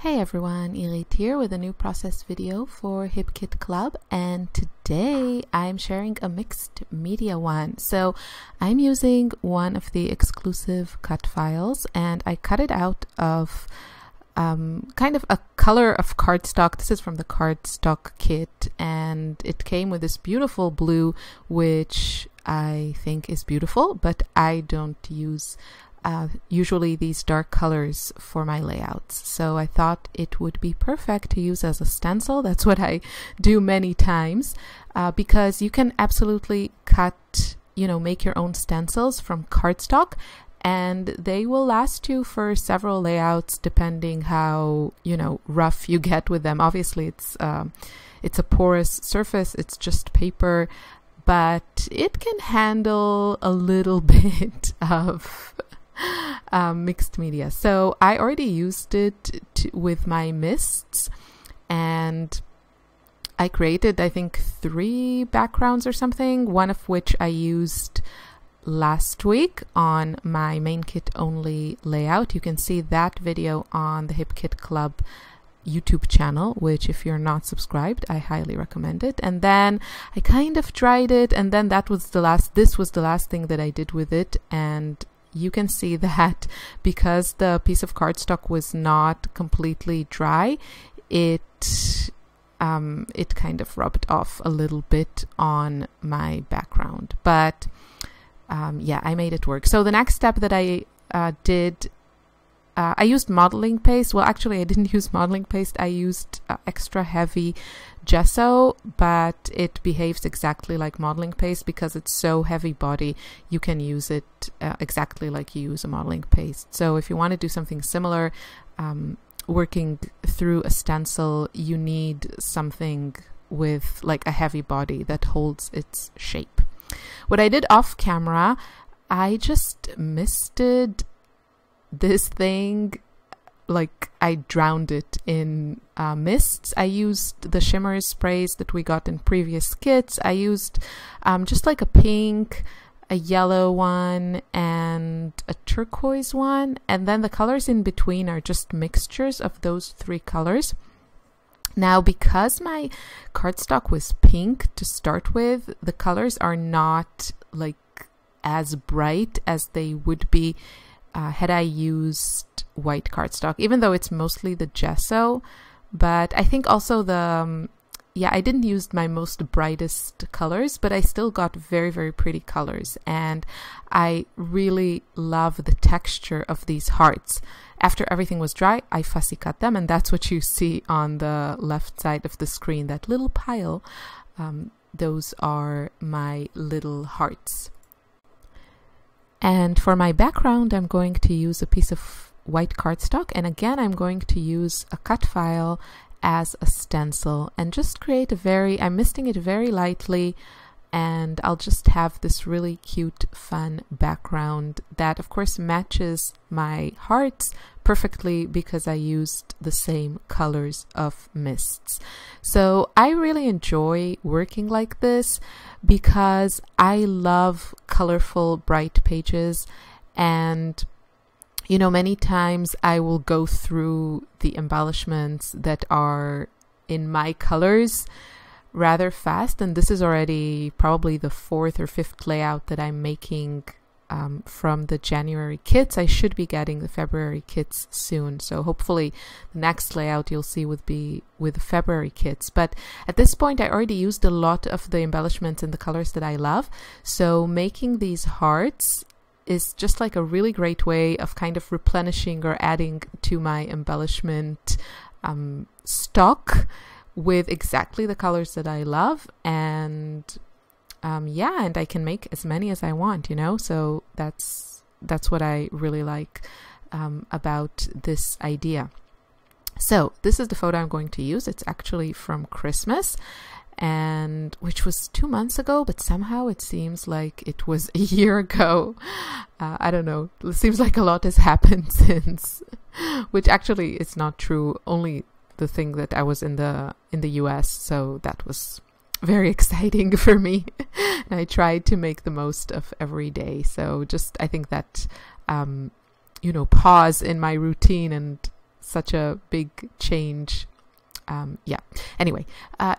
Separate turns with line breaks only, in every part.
Hey everyone, Irit here with a new process video for HipKit Club, and today I'm sharing a mixed media one. So I'm using one of the exclusive cut files and I cut it out of kind of a color of cardstock. This is from the cardstock kit and it came with this beautiful blue, which I think is beautiful, but I don't use usually these dark colors for my layouts. So I thought it would be perfect to use as a stencil. That's what I do many times because you can absolutely cut, make your own stencils from cardstock and they will last you for several layouts depending how, rough you get with them. Obviously it's a porous surface, it's just paper, but it can handle a little bit of mixed media. So I already used it with my mists and I created, I think, 3 backgrounds or something, one of which I used last week on my main kit only layout. You can see that video on the HipKit Club YouTube channel, which if you're not subscribed, I highly recommend it. And then I kind of dried it, and then this was the last thing that I did with it. And you can see that because the piece of cardstock was not completely dry, it kind of rubbed off a little bit on my background. But yeah, I made it work. So the next step that I did, I used modeling paste. Well, actually, I didn't use modeling paste. I used extra heavy gesso, but it behaves exactly like modeling paste because it's so heavy body. You can use it exactly like you use a modeling paste. So if you want to do something similar, working through a stencil, you need something with like a heavy body that holds its shape. What I did off camera, I just misted this thing, like I drowned it in mists. I used the shimmer sprays that we got in previous kits. I used just like a pink, a yellow one, and a turquoise one. And then the colors in between are just mixtures of those 3 colors. Now, because my cardstock was pink to start with, the colors are not like as bright as they would be had I used white cardstock, even though it's mostly the gesso. But I think also I didn't use my most brightest colors, but I still got very, very pretty colors. And I really love the texture of these hearts. After everything was dry, I fussy cut them, and that's what you see on the left side of the screen, that little pile. Those are my little hearts. And for my background, I'm going to use a piece of white cardstock. And again, I'm going to use a cut file as a stencil and just create I'm misting it very lightly. And I'll just have this really cute, fun background that, of course, matches my hearts perfectly because I used the same colors of mists. So I really enjoy working like this because I love colorful, bright pages. And, many times I will go through the embellishments that are in my colors rather fast, and this is already probably the 4th or 5th layout that I'm making from the January kits. I should be getting the February kits soon, so hopefully the next layout you'll see would be with the February kits. But at this point I already used a lot of the embellishments and the colors that I love, so making these hearts is just like a really great way of kind of replenishing or adding to my embellishment stock with exactly the colors that I love. And and I can make as many as I want, so that's what I really like about this idea. So this is the photo I'm going to use. It's actually from Christmas, and which was 2 months ago, but somehow it seems like it was a year ago. I don't know, it seems like a lot has happened since, which actually is not true. Only the thing that I was in the US, so that was very exciting for me. And I tried to make the most of every day. So just, I think that, pause in my routine and such a big change. Yeah, anyway,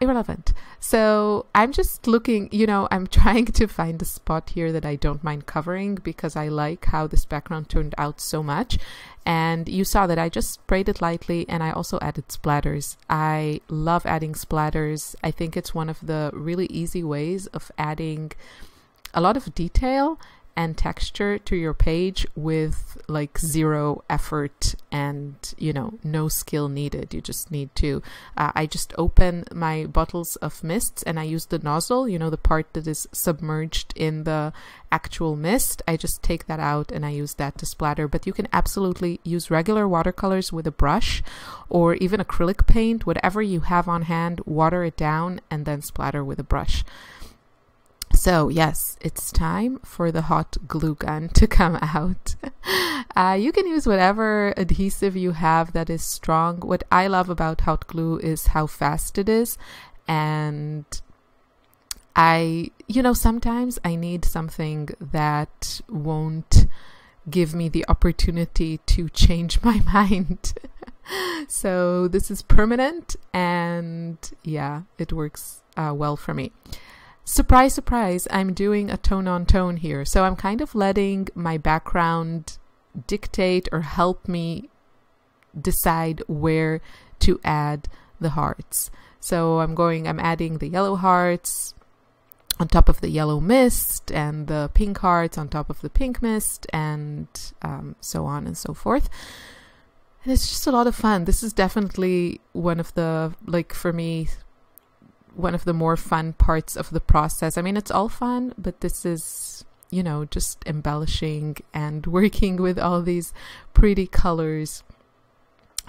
irrelevant. So I'm just looking, I'm trying to find a spot here that I don't mind covering because I like how this background turned out so much. And you saw that I just sprayed it lightly, and I also added splatters. I love adding splatters. I think it's one of the really easy ways of adding a lot of detail and texture to your page with like zero effort and no skill needed. You just need to I just open my bottles of mists and I use the nozzle, the part that is submerged in the actual mist. I just take that out and I use that to splatter. But you can absolutely use regular watercolors with a brush or even acrylic paint, whatever you have on hand, water it down and then splatter with a brush. So yes, it's time for the hot glue gun to come out. You can use whatever adhesive you have that is strong. What I love about hot glue is how fast it is. And sometimes I need something that won't give me the opportunity to change my mind. So this is permanent, and yeah, it works well for me. Surprise, surprise, I'm doing a tone on tone here. So I'm kind of letting my background dictate or help me decide where to add the hearts. So I'm adding the yellow hearts on top of the yellow mist and the pink hearts on top of the pink mist and so on and so forth. And it's just a lot of fun. This is definitely one of the, for me, one of the more fun parts of the process. I mean, it's all fun, but this is, just embellishing and working with all these pretty colors.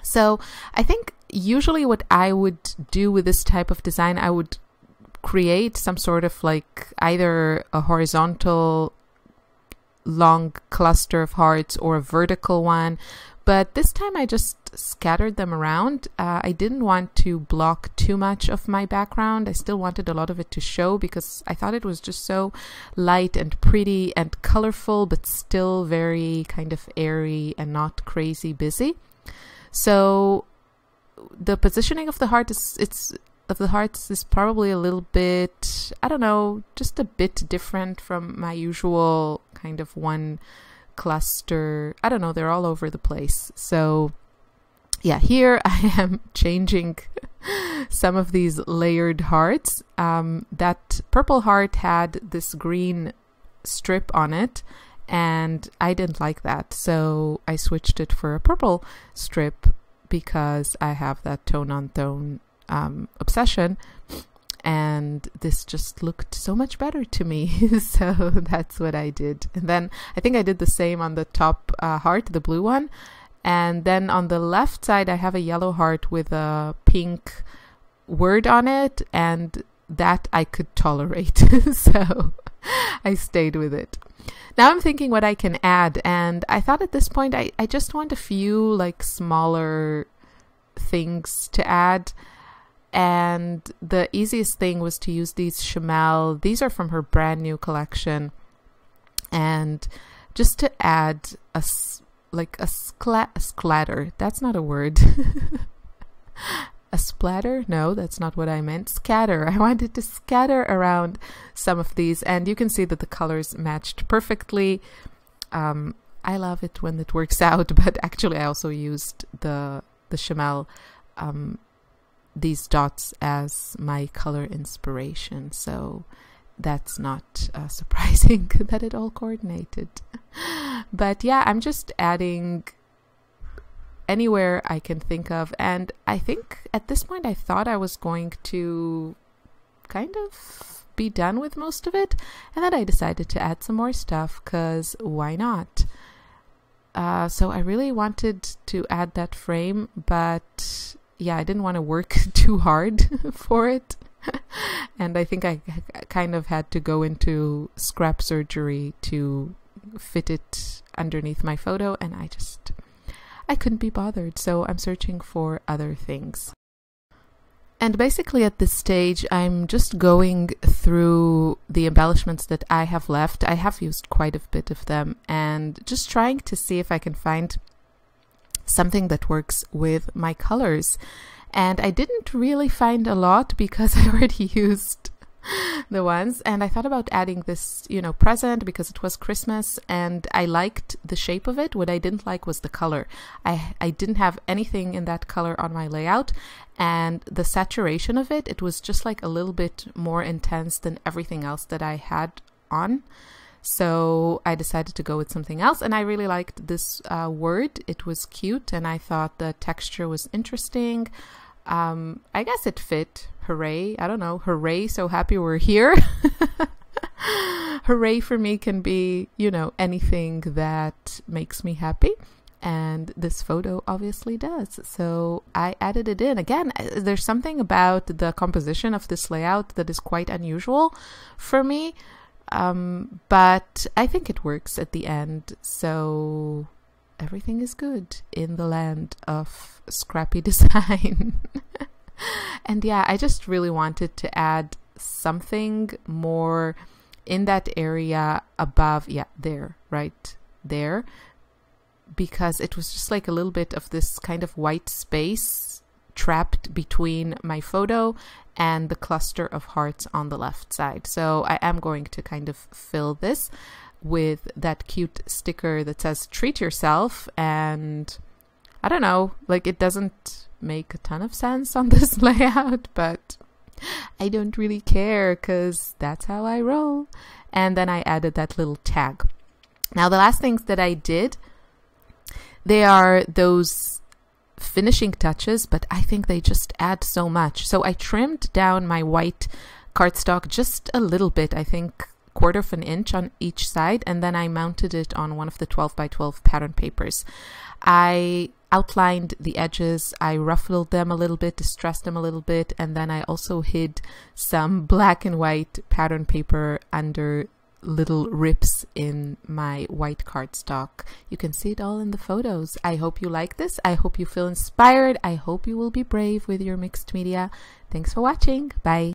So I think usually what I would do with this type of design, I would create some sort of either a horizontal long cluster of hearts or a vertical one. But this time I just scattered them around. I didn't want to block too much of my background. I still wanted a lot of it to show because I thought it was just so light and pretty and colorful, but still very kind of airy and not crazy busy. So the positioning of the heart is probably a little bit, I don't know, just a bit different from my usual kind of one cluster. I don't know, they're all over the place. So yeah, here I am changing some of these layered hearts. That purple heart had this green strip on it and I didn't like that, so I switched it for a purple strip because I have that tone on tone obsession, and this just looked so much better to me. So that's what I did. And then I think I did the same on the top heart, the blue one. And then on the left side, I have a yellow heart with a pink word on it, and that I could tolerate. So I stayed with it. Now I'm thinking what I can add, and I thought at this point I just want a few smaller things to add. And the easiest thing was to use these Chamel. These are from her brand new collection. And just to add a splatter. That's not a word. A splatter? No, that's not what I meant. Scatter. I wanted to scatter around some of these. And you can see that the colors matched perfectly. I love it when it works out. But actually, I also used the Chamel these dots as my color inspiration, so that's not surprising that it all coordinated. But yeah, I'm just adding anywhere I can think of, and I think at this point I thought I was going to kind of be done with most of it, and then I decided to add some more stuff because why not? So I really wanted to add that frame, but yeah, I didn't want to work too hard for it. And I think I kind of had to go into scrap surgery to fit it underneath my photo, and I couldn't be bothered. So I'm searching for other things. And basically at this stage, I'm just going through the embellishments that I have left. I have used quite a bit of them, and just trying to see if I can find something that works with my colors. And I didn't really find a lot because I already used the ones, and I thought about adding this, you know, present because it was Christmas and I liked the shape of it. What I didn't like was the color. I didn't have anything in that color on my layout, and the saturation of it was just like a little bit more intense than everything else that I had on. So I decided to go with something else, and I really liked this word. It was cute, and I thought the texture was interesting. I guess it fit. Hooray. I don't know. Hooray. So happy we're here. Hooray for me can be, you know, anything that makes me happy. And this photo obviously does. So I added it in. Again, there's something about the composition of this layout that is quite unusual for me. But I think it works at the end. So everything is good in the land of scrappy design. And yeah, I just really wanted to add something more in that area above, yeah, there, right there, because it was just like a little bit of this kind of white space trapped between my photo and the cluster of hearts on the left side. So I am going to kind of fill this with that cute sticker that says treat yourself, and I don't know, like it doesn't make a ton of sense on this layout, but I don't really care because that's how I roll. And then I added that little tag. Now the last things that I did, they are those finishing touches, but I think they just add so much. So I trimmed down my white cardstock just a little bit, I think 1/4 of an inch on each side, and then I mounted it on one of the 12 by 12 pattern papers. I outlined the edges, I ruffled them a little bit, distressed them a little bit, and then I also hid some black and white pattern paper under little rips in my white cardstock. You can see it all in the photos. I hope you like this. I hope you feel inspired. I hope you will be brave with your mixed media. Thanks for watching. Bye.